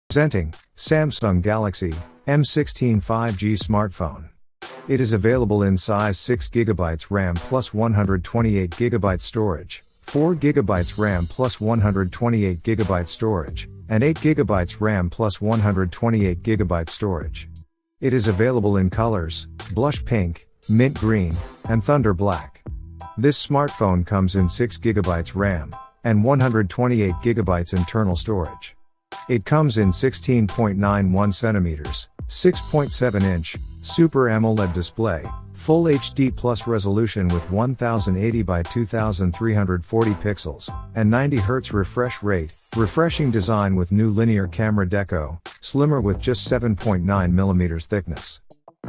Presenting, Samsung Galaxy M16 5G smartphone. It is available in size 6GB RAM plus 128GB storage, 4GB RAM plus 128GB storage, and 8GB RAM plus 128GB storage. It is available in colors, blush pink, mint green, and thunder black. This smartphone comes in 6GB RAM and 128GB internal storage. It comes in 16.91 cm, 6.7 inch, Super AMOLED display, Full HD Plus resolution with 1080 by 2340 pixels, and 90 Hz refresh rate, refreshing design with new linear camera deco, slimmer with just 7.9 mm thickness.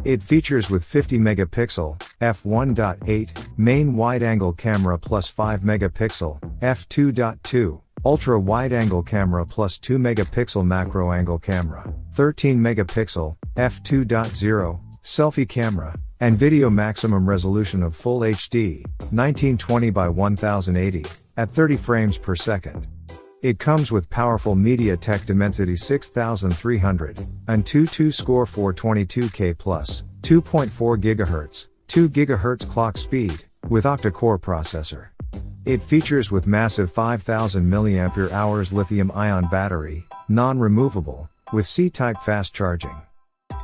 It features with 50 megapixel, f1.8, main wide-angle camera plus 5 megapixel, f2.2, ultra-wide-angle camera plus 2 megapixel macro-angle camera, 13 megapixel, f2.0, selfie camera, and video maximum resolution of Full HD, 1920 by 1080, at 30 frames per second. It comes with powerful MediaTek Dimensity 6300, and 22-score 422K+, 2.4 GHz, 2 GHz clock speed, with octa-core processor. It features with massive 5000 mAh lithium-ion battery, non-removable, with C-type fast charging.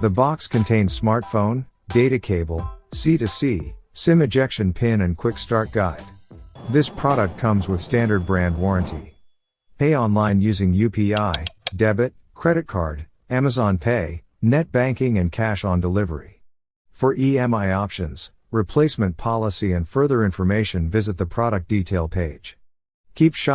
The box contains smartphone, data cable, C2C, SIM ejection pin and quick start guide. This product comes with standard brand warranty. Pay online using UPI, debit, credit card, Amazon Pay, net banking and cash on delivery. For EMI options, replacement policy and further information, visit the product detail page. Keep shopping.